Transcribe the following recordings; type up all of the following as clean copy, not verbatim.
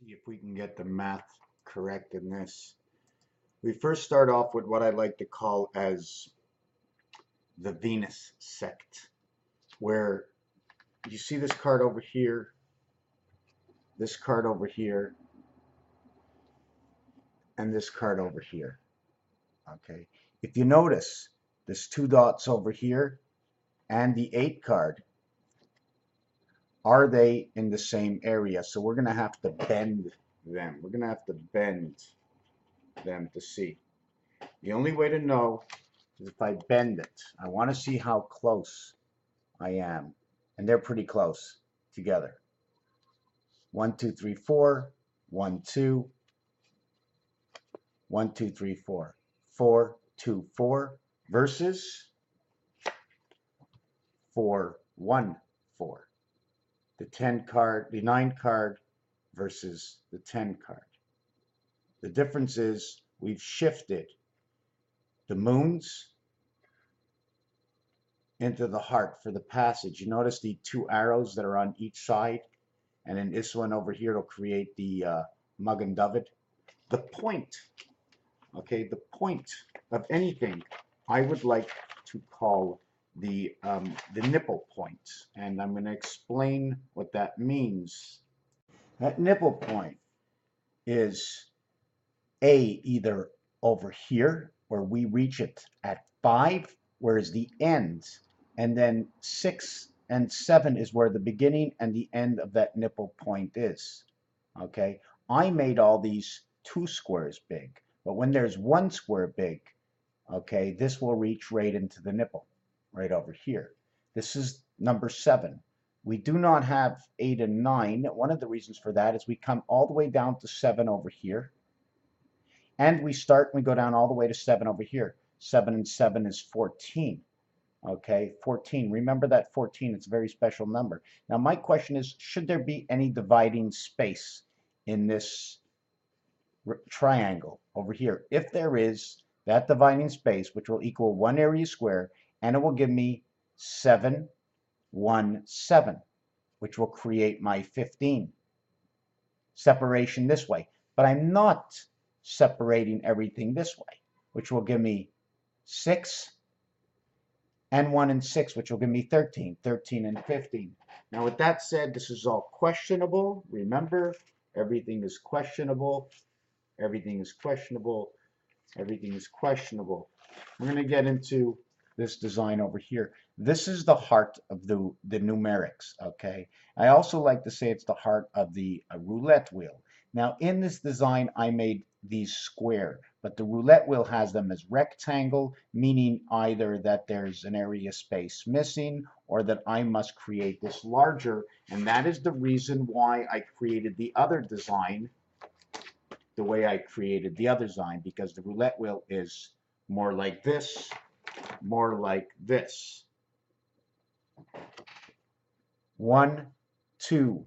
See if we can get the math correct in this. We first start off with what I like to call as the Venus sect, where you see this card over here, this card over here, and this card over here. Okay, if you notice, there's two dots over here and the 8 card. Are they in the same area? So we're going to have to bend them. We're going to have to bend them to see. The only way to know is if I bend it. I want to see how close I am. And they're pretty close together. 1, 2, 3, 4. 1, 2. 1, 2, 3, 4. 4, 2, 4 versus 4, 1, 4. The 10 card, the 9 card versus the 10 card. The difference is we've shifted the moons into the heart for the passage. You notice the 2 arrows that are on each side, and then this one over here will create the Magen David. The point, okay, the point of anything I would like to call the nipple point, and I'm going to explain what that means. That nipple point is either over here where we reach it at 5, whereas the ends, and then 6 and 7 is where the beginning and the end of that nipple point is. Okay, I made all these 2 squares big, but when there's 1 square big, okay, this will reach right into the nipple, right over here. This is number 7. We do not have 8 and 9. One of the reasons for that is we come all the way down to 7 over here, and we go down all the way to 7 over here. 7 and 7 is 14. Okay, 14. Remember that 14, it's a very special number. Now my question is, should there be any dividing space in this triangle over here? If there is, that dividing space, which will equal 1 area square, and it will give me 7, 1, 7, which will create my 15. Separation this way. But I'm not separating everything this way, which will give me 6, and 1 and 6, which will give me 13, 13 and 15. Now with that said, this is all questionable. Remember, everything is questionable. Everything is questionable. Everything is questionable. We're going to get into this design over here. This is the heart of the numerics, okay? I also like to say it's the heart of the roulette wheel. Now in this design, I made these square, but the roulette wheel has them as rectangle, meaning either that there's an area space missing or that I must create this larger, and that is the reason why I created the other design the way I created the other design, because the roulette wheel is more like this, more like this. 1, 2,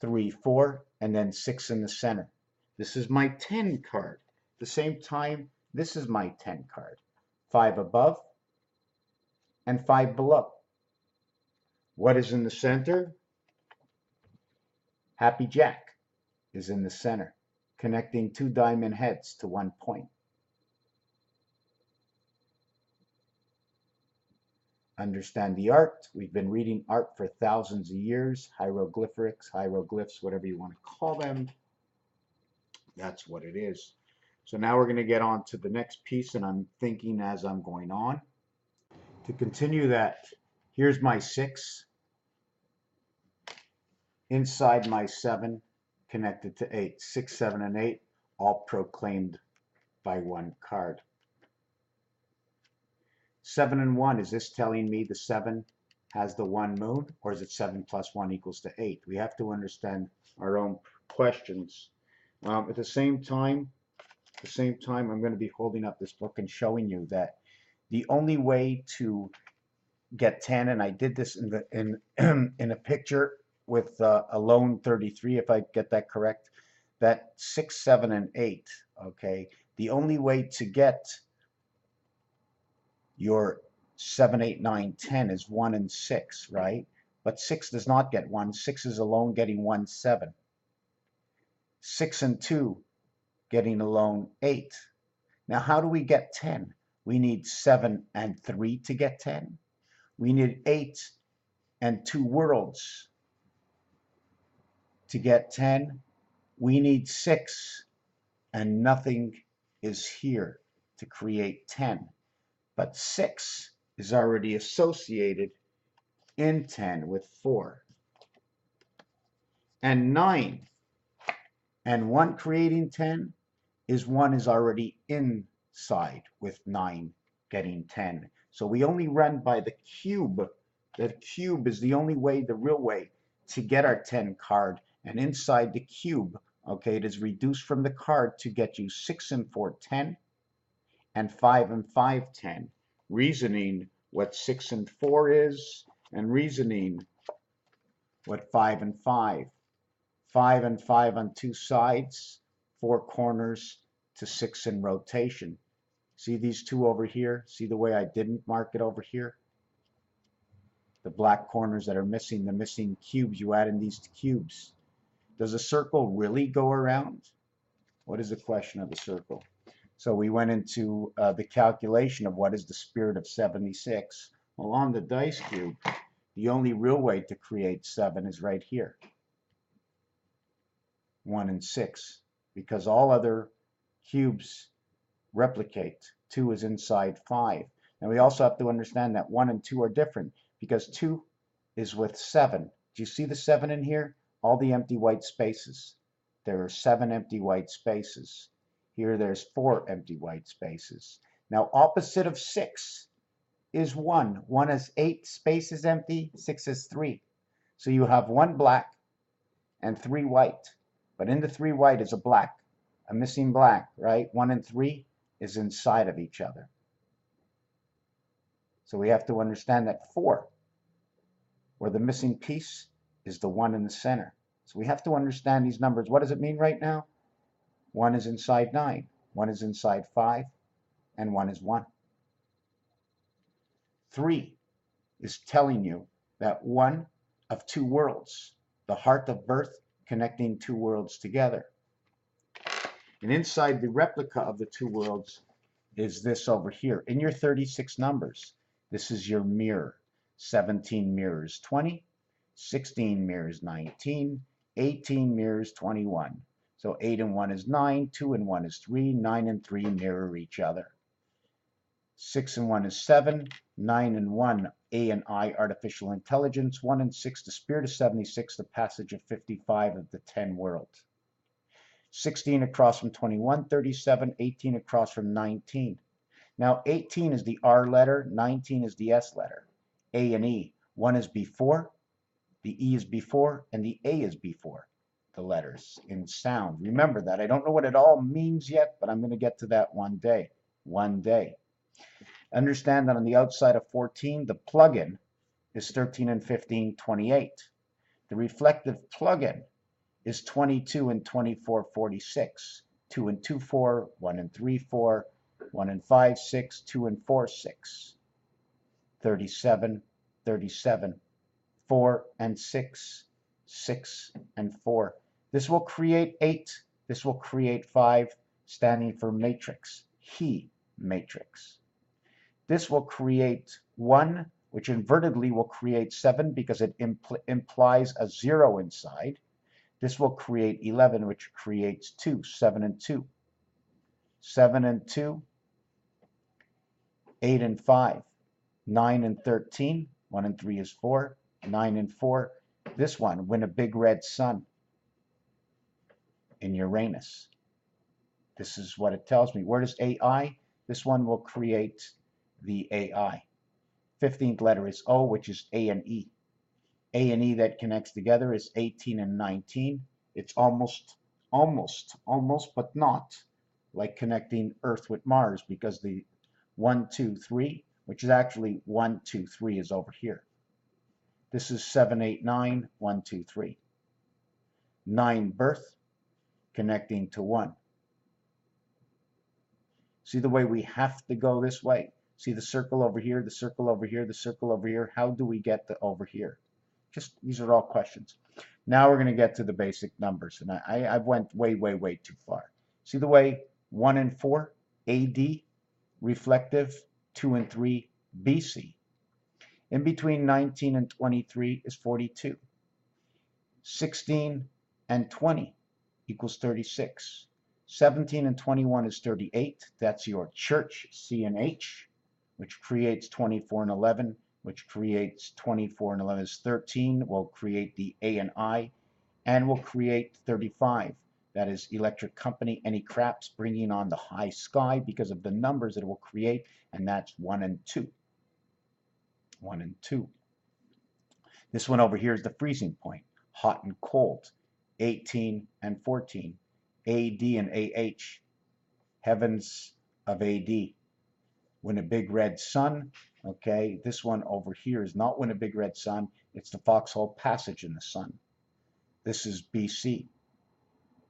3, 4, and then 6 in the center. This is my 10 card. At the same time, this is my 10 card. 5 above and 5 below. What is in the center? Happy Jack is in the center, connecting 2 diamond heads to 1 point. Understand the art. We've been reading art for thousands of years. Hieroglyphics, hieroglyphs, whatever you want to call them. That's what it is. So now we're going to get on to the next piece, and I'm thinking as I'm going on. To continue that, here's my 6. Inside my 7, connected to 8. 6, 7, and 8, all proclaimed by 1 card. 7 and 1, is this telling me the 7 has the 1 moon, or is it 7 plus 1 equals to 8? We have to understand our own questions. At the same time, I'm going to be holding up this book and showing you that the only way to get 10, and I did this in a picture with a lone 33, if I get that correct, that 6, 7, and 8, okay? The only way to get your 7, 8, 9, 10 is 1 and 6, right? But 6 does not get 1. 6 is alone getting 1, 7. 6 and 2, getting alone 8. Now, how do we get 10? We need 7 and 3 to get 10. We need 8 and 2 worlds to get 10. We need 6 and nothing is here to create 10. But 6 is already associated in 10 with 4. And 9 and 1 creating 10 is 1 is already inside with 9 getting 10. So we only run by the cube. The cube is the only way, the real way, to get our 10 card. And inside the cube, okay, it is reduced from the card to get you 6 and 4, 10, and 5 and 5, 10. Reasoning what 6 and 4 is, and reasoning what 5 and 5. 5 and 5 on two sides, 4 corners to 6 in rotation. See these two over here? See the way I didn't mark it over here? The black corners that are missing, the missing cubes, you add in these cubes. Does a circle really go around? What is the question of the circle? So we went into the calculation of what is the spirit of 76. Well, on the dice cube, the only real way to create 7 is right here. 1 and 6, because all other cubes replicate. 2 is inside 5. And we also have to understand that 1 and 2 are different, because 2 is with 7. Do you see the 7 in here? All the empty white spaces. There are 7 empty white spaces. Here there's 4 empty white spaces. Now opposite of 6 is 1. 1 has 8 spaces empty, 6 is 3. So you have 1 black and 3 white. But in the 3 white is a black, a missing black, right? 1 and 3 is inside of each other. So we have to understand that 4, where the missing piece is the 1 in the center. So we have to understand these numbers. What does it mean right now? 1 is inside 9, 1 is inside 5, and 1 is 1. 3 is telling you that 1 of 2 worlds, the heart of birth, connecting 2 worlds together. And inside the replica of the 2 worlds is this over here. In your 36 numbers, this is your mirror. 17 mirrors 20, 16 mirrors 19, 18 mirrors 21. So 8 and 1 is 9, 2 and 1 is 3, 9 and 3 mirror each other. 6 and 1 is 7, 9 and 1, A and I, artificial intelligence, 1 and 6, the spirit of 76, the passage of 55 of the 10 worlds. 16 across from 21, 37, 18 across from 19. Now 18 is the R letter, 19 is the S letter, A and E. 1 is before, the E is before, and the A is before the letters in sound. Remember that. I don't know what it all means yet, but I'm going to get to that one day. One day. Understand that on the outside of 14, the plug-in is 13 and 15, 28. The reflective plug-in is 22 and 24, 46. 2 and 2, 4, 1 and 3, 4, 1 and 5, 6, 2 and 4, 6. 37, 37, 4 and 6, 6 and 4. This will create 8. This will create 5, standing for matrix, he matrix. This will create 1, which invertedly will create 7 because it implies a 0 inside. This will create 11, which creates 2, 7 and 2. 7 and 2, 8 and 5, 9 and 13, 1 and 3 is 4, 9 and 4. This one, win a big red sun in Uranus. This is what it tells me. Where does AI? This one will create the AI. 15th letter is O, which is A and E. A and E that connects together is 18 and 19. It's almost, but not like connecting Earth with Mars, because the 1, 2, 3, which is actually 1, 2, 3 is over here. This is 7, 8, 9, 1, 2, 3. 9 birth connecting to 1. See the way we have to go this way? See the circle over here, the circle over here, the circle over here? How do we get to over here? Just these are all questions. Now we're going to get to the basic numbers, and I've went way too far. See the way 1 and 4 AD reflective, 2 and 3 BC. In between 19 and 23 is 42. 16 and 20 equals 36. 17 and 21 is 38. That's your church, C and H, which creates 24 and 11, which creates 24 and 11 is 13. We'll create the A and I, and we'll create 35. That is electric company, any craps bringing on the high sky because of the numbers that it will create, and that's 1 and 2. 1 and 2. This one over here is the freezing point, hot and cold, 18 and 14. AD and AH, heavens of AD. When a big red sun, okay, this one over here is not when a big red sun, it's the foxhole passage in the sun. This is BC,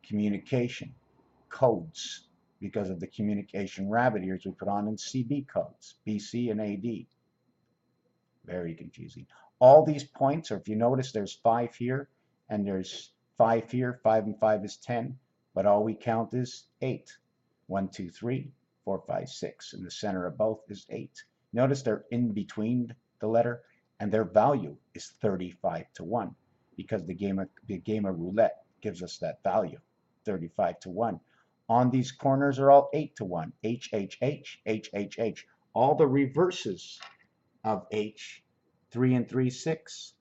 communication, codes, because of the communication rabbit ears we put on in CB codes, BC and AD. Very confusing. All these points, or if you notice there's 5 here, and there's 5 here, 5 and 5 is 10, but all we count is 8. 1, 2, 3, 4, 5, 6, and the center of both is 8. Notice they're in between the letter, and their value is 35 to 1, because the game of roulette gives us that value, 35 to 1. On these corners are all 8 to 1, H, H, H, H, H, H. All the reverses of H, 3 and 3, 6,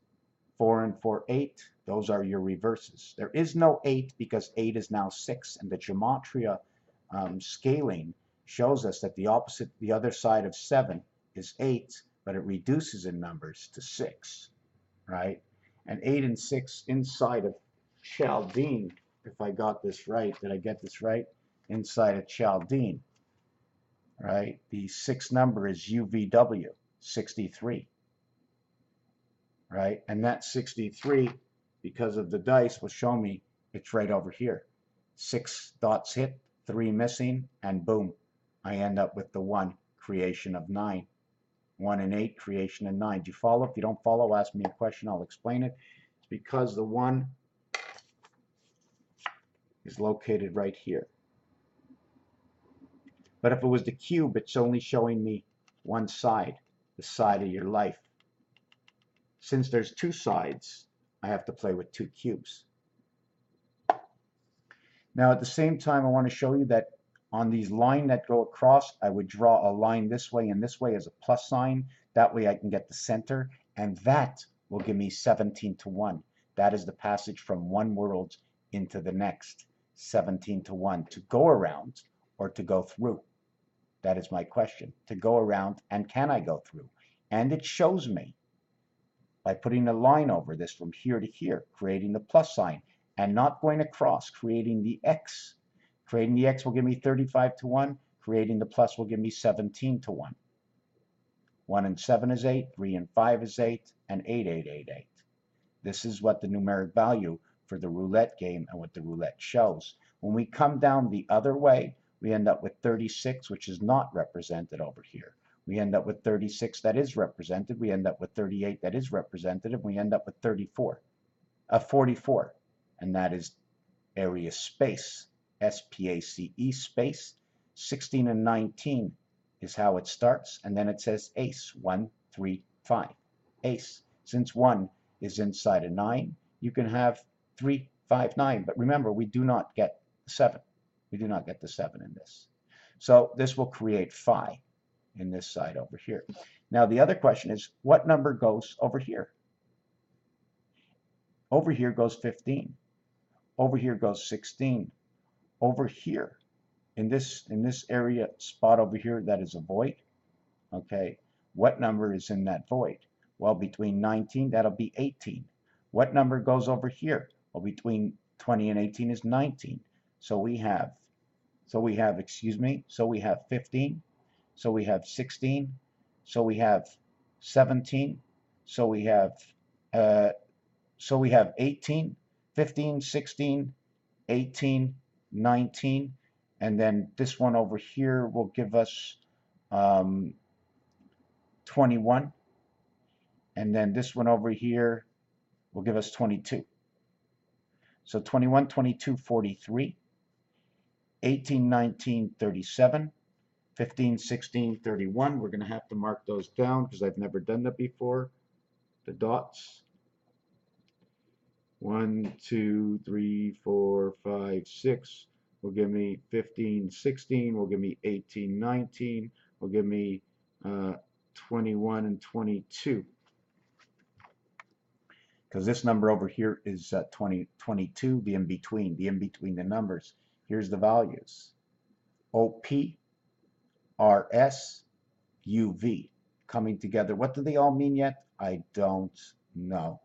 4 and 4, 8. Those are your reverses. There is no 8 because 8 is now 6, and the gematria scaling shows us that the other side of 7 is 8, but it reduces in numbers to 6, right? And 8 and 6 inside of Chaldean, if I got this right, did I get this right? Inside of Chaldean, right? The 6th number is UVW, 63, right? And that 63, because of the dice, will show me it's right over here. 6 dots hit, 3 missing, and boom, I end up with the 1, creation of 9. 1 and 8, creation of 9. Do you follow? If you don't follow, ask me a question, I'll explain it. It's because the 1 is located right here. But if it was the cube, it's only showing me one side, the side of your life. Since there's 2 sides, I have to play with 2 cubes. Now at the same time, I want to show you that on these lines that go across, I would draw a line this way and this way as a plus sign. That way I can get the center, and that will give me 17 to 1. That is the passage from one world into the next. 17 to 1. To go around or to go through? That is my question. To go around, and can I go through? And it shows me by putting a line over this from here to here, creating the plus sign, and not going across, creating the X. Creating the X will give me 35 to 1. Creating the plus will give me 17 to 1. 1 and 7 is 8. 3 and 5 is 8. And 8, 8, 8, 8. This is what the numeric value for the roulette game and what the roulette shows. When we come down the other way, we end up with 36, which is not represented over here. We end up with 36 that is represented. We end up with 38 that is represented. And we end up with 44. 44. And that is area space. S-P-A-C-E space. 16 and 19 is how it starts. And then it says ace. 1, 3, 5. Ace. Since 1 is inside a 9, you can have 3, 5, 9. But remember, we do not get 7. We do not get the 7 in this. So this will create phi in this side over here. Now the other question is, what number goes over here? Over here goes 15. Over here goes 16. Over here, in this area spot over here, that is a void. Okay, what number is in that void? Well, between 19, that'll be 18. What number goes over here? Well, between 20 and 18 is 19. So we have 15, so we have 16, so we have 17, so we have 18, 15, 16, 18, 19, and then this one over here will give us 21, and then this one over here will give us 22. So 21, 22, 43, 18, 19, 37, 15, 16, 31. We're going to have to mark those down because I've never done that before. The dots. 1, 2, 3, 4, 5, 6 will give me 15, 16, will give me 18, 19, will give me 21 and 22. Because this number over here is 20, 22, the in between the numbers. Here's the values. OP, RS, UV coming together. What do they all mean yet? I don't know.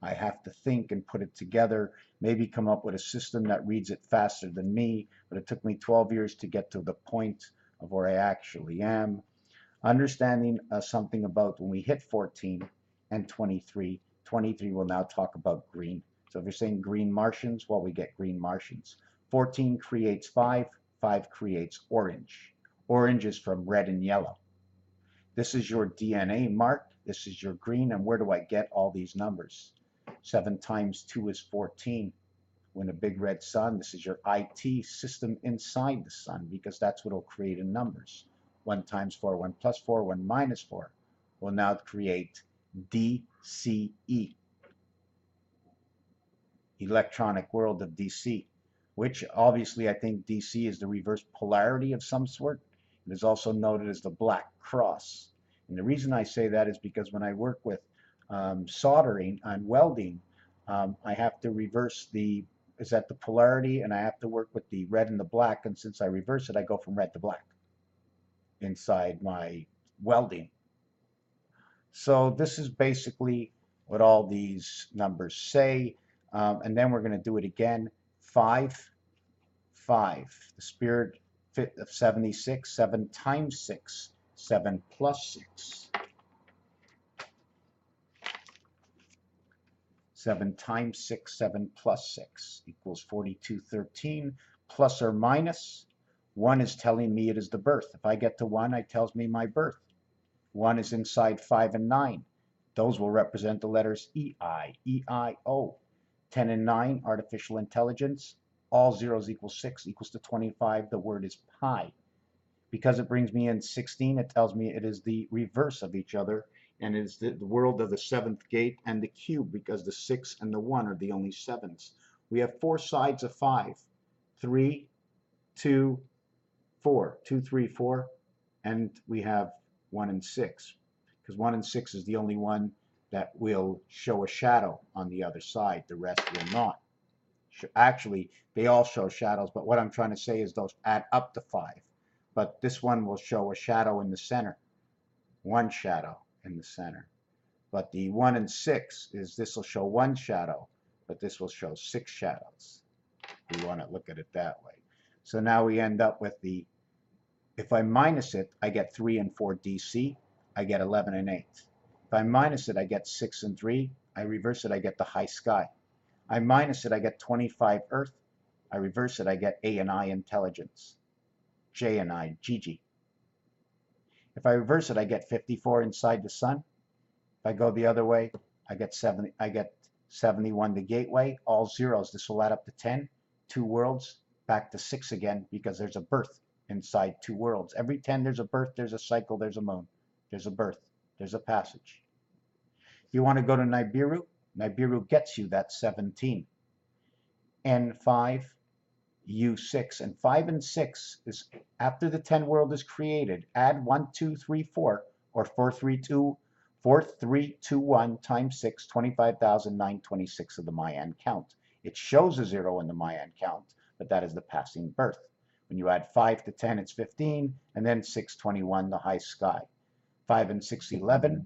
I have to think and put it together, maybe come up with a system that reads it faster than me, but it took me 12 years to get to the point of where I actually am. Understanding something about when we hit 14 and 23, 23 will now talk about green. So if you're saying green Martians, well, we get green Martians. 14 creates 5, 5 creates orange. Orange is from red and yellow. This is your DNA mark, this is your green, and where do I get all these numbers? 7 times 2 is 14. When a big red sun, this is your IT system inside the sun, because that's what will create in numbers. 1 times 4, 1 plus 4, 1 minus 4 will now create DCE, electronic world of DC, which obviously I think DC is the reverse polarity of some sort. It is also noted as the black cross. And the reason I say that is because when I work with soldering and welding, I have to reverse the polarity, and I have to work with the red and the black, and since I reverse it, I go from red to black inside my welding. So this is basically what all these numbers say, and then we're going to do it again. 5, 5, the spirit fit of 76, 7 times 6, 7 plus 6. 7 times 6, 7 plus 6 equals 42, 13, plus or minus. 1 is telling me it is the birth. If I get to 1, it tells me my birth. 1 is inside 5 and 9. Those will represent the letters EI, EIO. 10 and 9, artificial intelligence. All zeros equal 6 equals to 25. The word is pi. Because it brings me in 16, it tells me it is the reverse of each other, and it's the world of the 7th gate and the cube, because the 6 and the 1 are the only 7s. We have 4 sides of 5. 3, 2, 4. 2, 3, 4. And we have 1 and 6. Because 1 and 6 is the only one that will show a shadow on the other side. The rest will not. Actually, they all show shadows, but what I'm trying to say is those add up to 5. But this one will show a shadow in the center. 1 shadow in the center. But the 1 and 6 is, this will show 1 shadow, but this will show 6 shadows. We want to look at it that way. So now we end up with the, if I minus it, I get 3 and 4 DC, I get 11 and 8. If I minus it, I get 6 and 3, I reverse it, I get the high sky. I minus it, I get 25 Earth, I reverse it, I get A and I intelligence. J and I, GG. If I reverse it, I get 54 inside the sun. If I go the other way, I get 71 the gateway, all zeros. This will add up to 10, 2 worlds, back to 6 again, because there's a birth inside 2 worlds. Every 10 there's a birth, there's a cycle, there's a moon, there's a birth, there's a passage. You want to go to Nibiru? Nibiru gets you that 17. N5, U6, and 5 and 6 is after the 10 world is created. Add 1, 2, 3, 4, or 4, 3, 2, 4, 3, 2, 1 times 6, 25,926 of the Mayan count. It shows a 0 in the Mayan count, but that is the passing birth. When you add 5 to 10, it's 15, and then 6, 21, the high sky. 5 and 6, 11,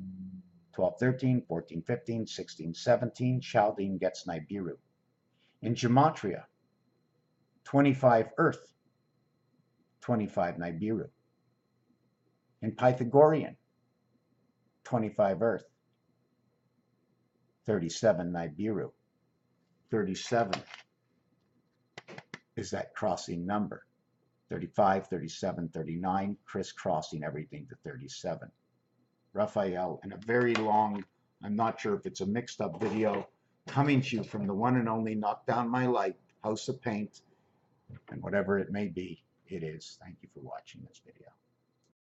12, 13, 14, 15, 16, 17. Chaldean gets Nibiru. In Gematria, 25 Earth, 25 Nibiru. In Pythagorean, 25 Earth, 37 Nibiru. 37 is that crossing number. 35, 37, 39, crisscrossing everything to 37. Raphael, in a very long, I'm not sure if it's a mixed up video, coming to you from the one and only Knock Down My Light, House of Paint, and whatever it may be, it is. Thank you for watching this video.